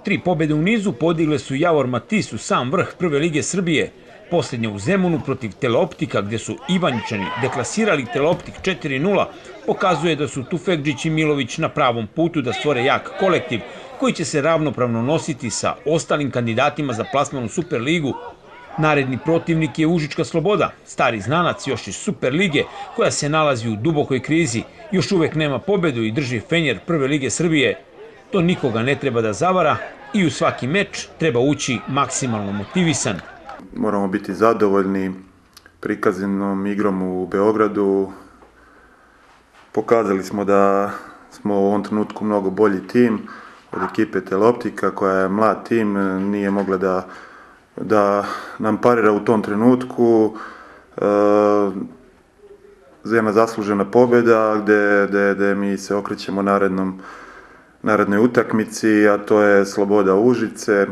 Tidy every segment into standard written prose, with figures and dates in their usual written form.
3 pobjede u nizu podigle su Javor Matis u sam vrh Prve lige Srbije. Posljednja u Zemunu protiv Teleoptika, gdje su Ivanjičani deklasirali Teleoptik 4-0, pokazuje da su Tufekđić i Milović na pravom putu da stvore jak kolektiv koji će se ravnopravno nositi sa ostalim kandidatima za plasman u Superligu. Naredni protivnik je Užička Sloboda, stari znanac još iz Superlige, koja se nalazi u dubokoj krizi, još uvek nema pobedu i drži fenjer Prve lige Srbije. To nikoga ne treba da zavara i u svaki meč treba ući maksimalno motivisan. Moramo biti zadovoljni prikazanom igrom u Beogradu. Pokazali smo da smo u ovom trenutku mnogo bolji tim od ekipe Teleoptika, koja je mlad tim, nije mogla da nam parira u tom trenutku. Jedna zaslužena pobjeda gdje mi se okrećemo narednoj utakmici, a to je Sloboda Užice.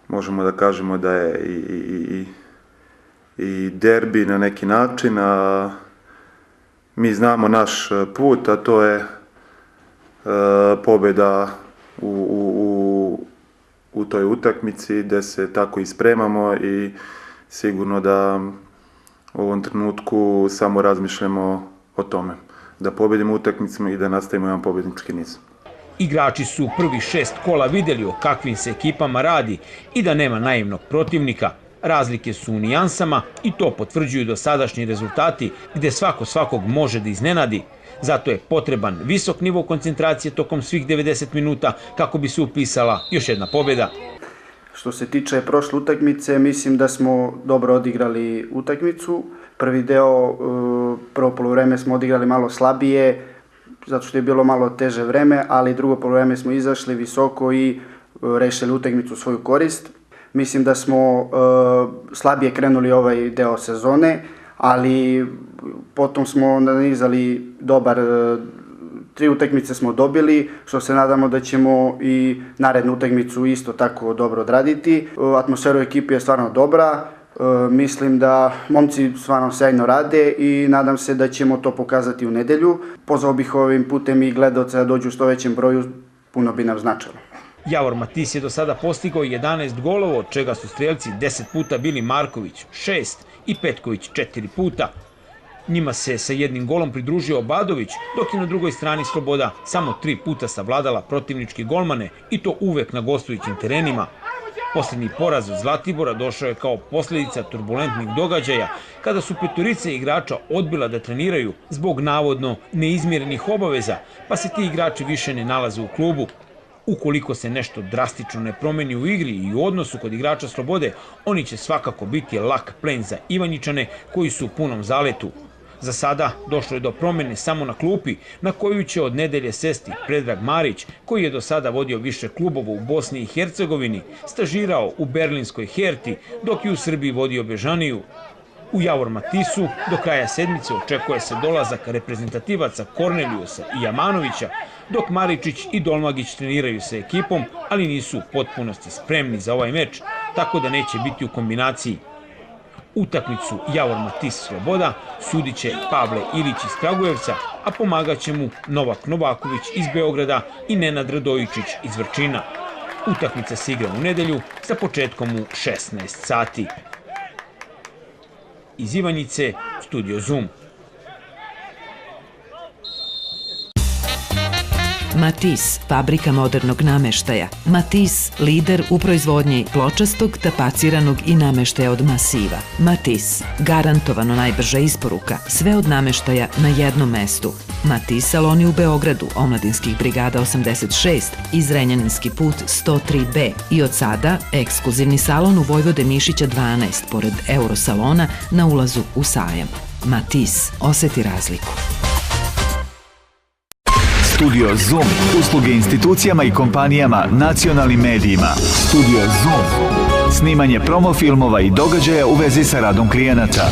Možemo da kažemo da je i derbi na neki način, a mi znamo naš put, a to je pobjeda u toj utakmici, gdje se tako i spremamo i sigurno da u ovom trenutku samo razmišljamo o tome, da pobjedimo utakmicu i da nastavimo jedan pobjednički niz. Igrači su prvih 6 kola vidjeli o kakvim se ekipama radi i da nema naivnog protivnika. Razlike su u nijansama i to potvrđuju dosadašnji rezultati gdje svako svakog može da iznenadi. Zato je potreban visok nivo koncentracije tokom svih 90 minuta kako bi se upisala još jedna pobjeda. Što se tiče prošle utakmice, mislim da smo dobro odigrali utakmicu. Prvi deo, prvo poluvreme smo odigrali malo slabije, zato što je bilo malo teže vreme, ali drugo poluvreme smo izašli visoko i rešili utakmicu u svoju korist. Mislim da smo slabije krenuli ovaj deo sezone, ali potom smo nanizali dobar, 3 utakmice smo dobili, što se nadamo da ćemo i narednu utakmicu isto tako dobro odraditi. Atmosfera u ekipi je stvarno dobra, mislim da momci stvarno sjajno rade i nadam se da ćemo to pokazati u nedelju. Pozvao bih ovim putem i gledaoca da dođu u što većem broju, puno bi nam značilo. Javor Matis je do sada postigao 11 golova, od čega su strelci 10 puta bili Marković 6 i Petković 4 puta. Njima se sa jednim golom pridružio Obadović, dok je na drugoj strani Sloboda samo 3 puta savladala protivničke golmane i to uvek na gostujućim terenima. Posljednji poraz od Zlatibora došao je kao posljedica turbulentnih događaja kada su petorice igrača odbila da treniraju zbog navodno neizmirenih obaveza, pa se ti igrači više ne nalaze u klubu. Ukoliko se nešto drastično ne promeni u igri i u odnosu kod igrača Slobode, oni će svakako biti lak plen za Ivanjičane koji su u punom zaletu. Za sada došlo je do promjene samo na klupi, na koju će od nedelje sesti Predrag Marić, koji je do sada vodio više klubova u Bosni i Hercegovini, stažirao u berlinskoj Herti, dok je u Srbiji vodio Bežaniju. U Javor Matisu do kraja sedmice očekuje se dolazak reprezentativaca Kornelijusa i Jamanovića, dok Maričić i Dolmagić treniraju sa ekipom, ali nisu u potpunosti spremni za ovaj meč, tako da neće biti u kombinaciji. Utakmicu Javor Matis Sloboda sudit će Pavle Ilić iz Kragujevca, a pomagat će mu Novak Novaković iz Beograda i Nenad Radojičić iz Vrčina. Utakmica se igra u nedelju sa početkom u 16 sati. Iz Ivanjice, Studio Zoom. Matis, fabrika modernog nameštaja. Matis, lider u proizvodnji pločastog, tapaciranog i nameštaja od masiva. Matis, garantovano najbrža isporuka, sve od nameštaja na jednom mestu. Matis saloni u Beogradu, Omladinskih brigada 86 i Zrenjaninski put 103B. I od sada, ekskluzivni salon u Vojvode Mišića 12, pored Eurosalona, na ulazu u sajam. Matis, oseti razliku. Studio Zoom. Usluge institucijama i kompanijama, nacionalnim medijima. Studio Zoom. Snimanje promo filmova i događaja u vezi sa radom klijenata.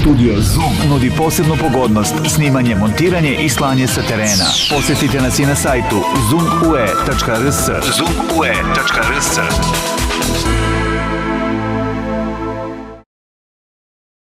Studio Zoom nudi posebnu pogodnost, snimanje, montiranje i slanje sa terena. Posjetite nas i na sajtu zoomue.rs. zoomue.rs.